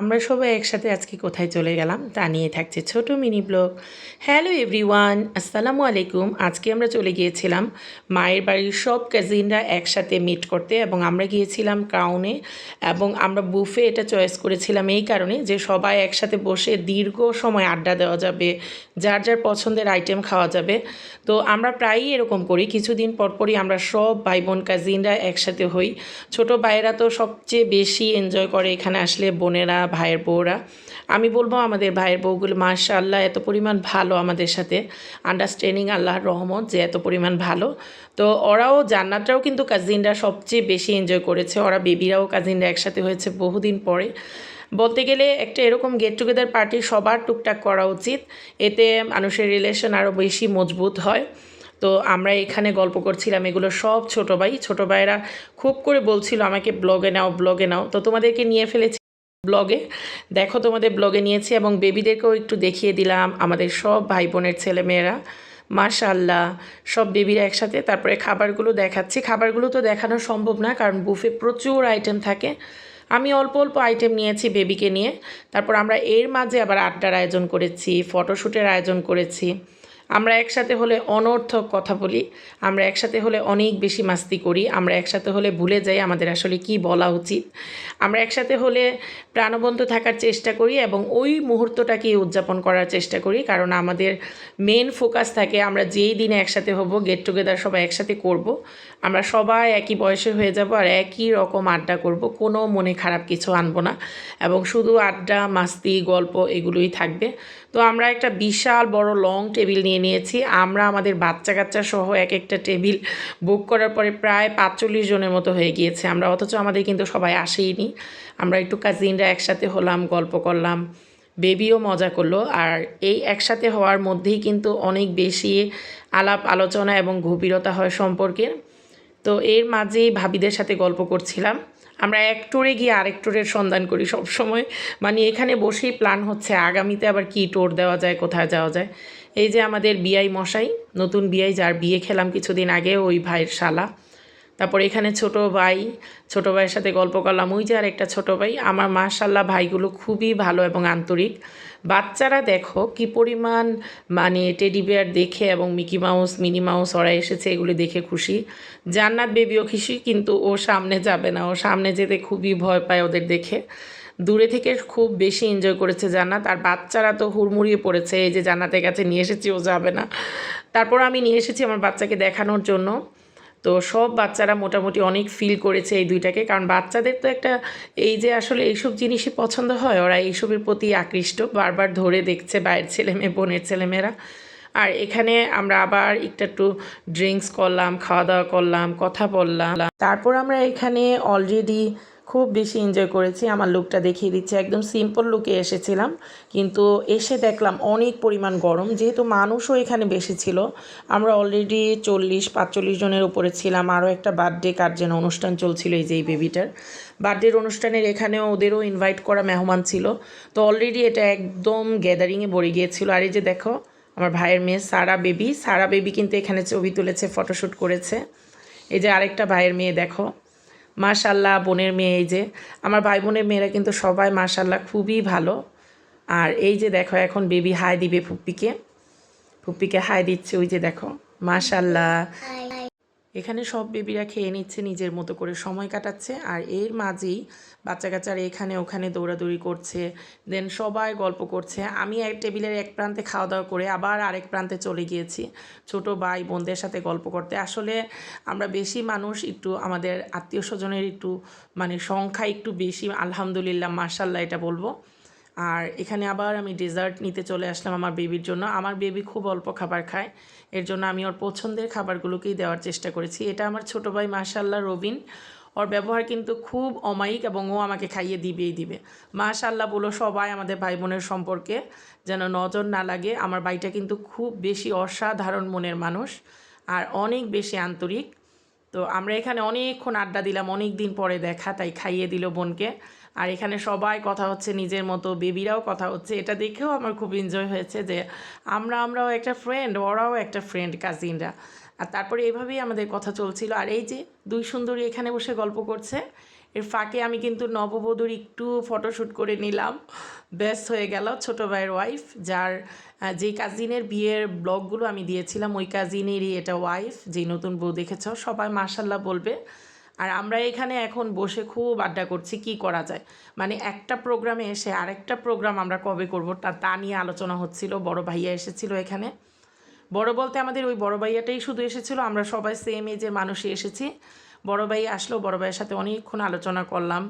আমরা সবাই একসাথে আজকে কোথায় চলে গেলাম তা নিয়ে থাকছে ছোট মিনি ব্লগ। হ্যালো এভরিওয়ান, আসসালামু আলাইকুম। আজকে আমরা চলে গিয়েছিলাম মায়ের বাড়ির সব কাজিনরা একসাথে মিট করতে, এবং আমরা গিয়েছিলাম ক্রাউনে। এবং আমরা বুফে এটা চয়েস করেছিলাম এই কারণে যে সবাই একসাথে বসে দীর্ঘ সময় আড্ডা দেওয়া যাবে, যার যার পছন্দের আইটেম খাওয়া যাবে। তো আমরা প্রায়ই এরকম করি, কিছুদিন পরপরই আমরা সব ভাই বোন কাজিনরা একসাথে হই। ছোট ভাইয়েরা তো সবচেয়ে বেশি এনজয় করে এখানে আসলে, বোনেরা ভাইয়ের বউরা। আমি বলবো আমাদের ভাইয়ের বউগুলো মাশাআল্লাহ এত পরিমাণ ভালো আমাদের সাথে, আন্ডারস্ট্যান্ডিং আল্লাহর রহমত যে এত পরিমাণ ভালো। তো ওরাও জান্নাতরাও কিন্তু কাজিনরা সবচেয়ে বেশি এনজয় করেছে, ওরা বেবিরাও কাজিনরা একসাথে হয়েছে বহুদিন পরে। বলতে গেলে একটা এরকম গেট টুগেদার পার্টি সবার টুকটাক করা উচিত, এতে মানুষের রিলেশন আরও বেশি মজবুত হয়। তো আমরা এখানে গল্প করছিলাম, এগুলো সব ছোটো ভাইয়েরা খুব করে বলছিল আমাকে ব্লগে নাও ব্লগে নাও, তো তোমাদেরকে নিয়ে ফেলেছি ব্লগে। দেখো তোমাদের ব্লগে নিয়েছি, এবং বেবিদেরকেও একটু দেখিয়ে দিলাম আমাদের সব ভাই বোনের ছেলেমেয়েরা। মাশাআল্লাহ সব বেবিরা একসাথে। তারপরে খাবারগুলো দেখাচ্ছি, খাবারগুলো তো দেখানো সম্ভব না কারণ বুফে প্রচুর আইটেম থাকে। আমি অল্প অল্প আইটেম নিয়েছি বেবিকে নিয়ে। তারপর আমরা এর মাঝে আবার আড্ডার আয়োজন করেছি, ফটোশ্যুটের আয়োজন করেছি। আমরা একসাথে হলে অনর্থক কথা বলি, আমরা একসাথে হলে অনেক বেশি মাস্তি করি, আমরা একসাথে হলে ভুলে যাই আমাদের আসলে কি বলা উচিত। আমরা একসাথে হলে প্রাণবন্ত থাকার চেষ্টা করি এবং ওই মুহূর্তটাকেই উদযাপন করার চেষ্টা করি, কারণ আমাদের মেন ফোকাস থাকে আমরা যেই দিনে একসাথে হব, গেট টুগেদার সবাই একসাথে করব, আমরা সবাই একই বয়সে হয়ে যাব আর একই রকম আড্ডা করব, কোনো মনে খারাপ কিছু আনবো না, এবং শুধু আড্ডা মাস্তি গল্প এগুলোই থাকবে। তো আমরা একটা বিশাল বড় লং টেবিল নিয়ে নিয়েছি, আমরা আমাদের বাচ্চা কাচ্চা সহ এক একটা টেবিল বুক করার পরে প্রায় 45 জনের মতো হয়ে গিয়েছে আমরা, অথচ আমাদের কিন্তু সবাই আসেইনি। আমরা একটু কাজিনরা একসাথে হলাম, গল্প করলাম, বেবিও মজা করলো, আর এই একসাথে হওয়ার মধ্যেই কিন্তু অনেক বেশি আলাপ আলোচনা এবং গভীরতা হয় সম্পর্কের। তো এর মাঝেই ভাবিদের সাথে গল্প করছিলাম। আমরা এক ট্যুরে গিয়ে আরেক ট্যুরের সন্ধান করি সব সময়, মানে এখানে বসেই প্ল্যান হচ্ছে আগামীতে আবার কী ট্যুর দেওয়া যায়, কোথায় যাওয়া যায়। এই যে আমাদের বিআই মশাই, নতুন বিআই যার বিয়ে খেলাম কিছুদিন আগে, ওই ভাইয়ের শালা। তারপর এখানে ছোটো ভাইয়ের সাথে গল্প করলাম, ওই যে আর একটা ছোটো ভাই। আমার মাশাআল্লাহ ভাইগুলো খুবই ভালো এবং আন্তরিক। বাচ্চারা দেখো কি পরিমাণ, মানে টেডি বিয়ার দেখে এবং মিকি মাউস মিনি মাউস ওরা এসেছে এগুলি দেখে খুশি। জান্নাত বেবিও খুশি, কিন্তু ও সামনে যাবে না, ও সামনে যেতে খুবই ভয় পায় ওদের দেখে। দূরে থেকে খুব বেশি এনজয় করেছে জান্নাত, আর বাচ্চারা তো হুড়মুড়িয়ে পড়েছে, এই যে জান্নাতের কাছে নিয়ে এসেছি ও যাবে না। তারপর আমি নিয়ে এসেছি আমার বাচ্চাকে দেখানোর জন্য। তো সব বাচ্চারা মোটামুটি অনেক ফিল করেছে এই দুইটাকে, কারণ বাচ্চাদের তো একটা এই যে আসলে এইসব জিনিসই পছন্দ হয়, ওরা এইসবের প্রতি আকৃষ্ট, বারবার ধরে দেখছে বাইরের ছেলেমেয়ে বোনের ছেলেমেয়েরা। আর এখানে আমরা আবার একটু ড্রিঙ্কস করলাম, খাওয়া দাওয়া করলাম, কথা বললাম। তারপর আমরা এখানে অলরেডি খুব বেশি এনজয় করেছি। আমার লুকটা দেখিয়ে দিচ্ছি, একদম সিম্পল লুকে এসেছিলাম, কিন্তু এসে দেখলাম অনেক পরিমাণ গরম, যেহেতু মানুষও এখানে বেশি ছিল। আমরা অলরেডি 40-45 জনের উপরে ছিলাম। আরও একটা বার্থডে কার যেন অনুষ্ঠান চলছিল, এই যে এই বেবিটার বার্থডের অনুষ্ঠানের এখানেও ওদেরও ইনভাইট করা মেহমান ছিল। তো অলরেডি এটা একদম গ্যাদারিংয়ে ভরে গিয়েছিল। আর এই যে দেখো আমার ভাইয়ের মেয়ে সারা বেবি কিন্তু এখানে ছবি তুলেছে, ফটোশ্যুট করেছে। এই যে আরেকটা ভাইয়ের মেয়ে দেখো, মাশাল্লাহ বোনের মেয়ে। এই যে আমার ভাই বোনের মেয়েরা কিন্তু সবাই মাশাল্লাহ খুবই ভালো। আর এই যে দেখো এখন বেবি হাই দিবে ফুপ্পিকে হাই দিচ্ছে, ওই যে দেখো মাশাল্লাহ। এখানে সব বেবিরা খেয়ে নিচ্ছে, নিজের মতো করে সময় কাটাচ্ছে, আর এর মাঝেই বাচ্চা কাচ্চারা এখানে ওখানে দৌড়াদৌড়ি করছে, দেন সবাই গল্প করছে। আমি এক টেবিলের এক প্রান্তে খাওয়া দাওয়া করে আবার আরেক প্রান্তে চলে গিয়েছি ছোট ভাই বোনদের সাথে গল্প করতে। আসলে আমরা বেশি মানুষ, একটু আমাদের আত্মীয় স্বজনের একটু মানে সংখ্যা একটু বেশি, আলহামদুলিল্লাহ মাশাল্লাহ এটা বলবো। আর এখানে আবার আমি ডেজার্ট নিতে চলে আসলাম আমার বেবির জন্য। আমার বেবি খুব অল্প খাবার খায়, এর জন্য আমি ওর পছন্দের খাবারগুলোকেই দেওয়ার চেষ্টা করেছি। এটা আমার ছোটো ভাই মাশাল্লাহ রবিন, ওর ব্যবহার কিন্তু খুব অমায়িক, এবং ও আমাকে খাইয়ে দিবে। মাশাল্লাহ বলো সবাই আমাদের ভাই বোনের সম্পর্কে যেন নজর না লাগে। আমার ভাইটা কিন্তু খুব বেশি অসাধারণ মনের মানুষ আর অনেক বেশি আন্তরিক। তো আমরা এখানে অনেকক্ষণ আড্ডা দিলাম, অনেক দিন পরে দেখা, তাই খাইয়ে দিল বোনকে। আর এখানে সবাই কথা হচ্ছে নিজের মতো, বেবিরাও কথা হচ্ছে, এটা দেখেও আমার খুব এনজয় হয়েছে যে আমরাও একটা ফ্রেন্ড, ওরাও একটা ফ্রেন্ড কাজিনরা। আর তারপরে এভাবেই আমাদের কথা চলছিল। আর এই যে দুই সুন্দরী এখানে বসে গল্প করছে, এর ফাঁকে আমি কিন্তু নববধূর একটু ফটোশ্যুট করে নিলাম, ব্যাস হয়ে গেল। ছোটো ভাইয়ের ওয়াইফ, যার যে কাজিনের বিয়ের ব্লগগুলো আমি দিয়েছিলাম ওই কাজিনেরই এটা ওয়াইফ, যে নতুন বউ দেখেছ, সবাই মাশাল্লাহ বলবে। আর আমরা এখানে এখন বসে খুব আড্ডা করছি কি করা যায়, মানে একটা প্রোগ্রামে এসে আরেকটা প্রোগ্রাম আমরা কবে করব তা নিয়ে আলোচনা হচ্ছিল। বড় ভাইয়া এসেছিল এখানে, বড় বলতে আমাদের ওই বড় ভাইয়াটাই শুধু এসেছিল, আমরা সবাই সেম এজের মানুষই এসেছি। বড় ভাই আসলো, বড় ভাইয়ের সাথে অনেকক্ষণ আলোচনা করলাম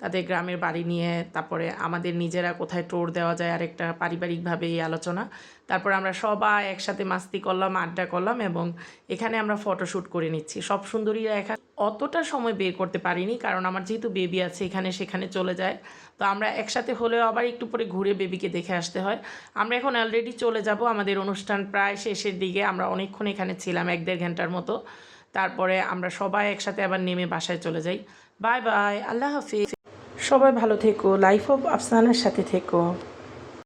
তাদের গ্রামের বাড়ি নিয়ে, তারপরে আমাদের নিজেরা কোথায় টোর দেওয়া যায় আরেকটা পারিবারিকভাবে এই আলোচনা। তারপর আমরা সবাই একসাথে মাস্তি করলাম, আড্ডা করলাম, এবং এখানে আমরা ফটোশ্যুট করে নিচ্ছি। সব সুন্দরীরা এখানে অতটা সময় বের করতে পারিনি, কারণ আমার যেহেতু বেবি আছে এখানে সেখানে চলে যায়, তো আমরা একসাথে হলেও আবার একটু পরে ঘুরে বেবিকে দেখে আসতে হয়। আমরা এখন অলরেডি চলে যাব, আমাদের অনুষ্ঠান প্রায় শেষের দিকে। আমরা অনেকক্ষণ এখানে ছিলাম, 1-1.5 ঘন্টার মতো। তারপরে আমরা সবাই একসাথে আবার নেমে বাসায় চলে যাই। বাই বাই, আল্লাহ হাফিজ। সবাই ভালো থেকো, লাইফ অফ আফসানার সাথে থেকো।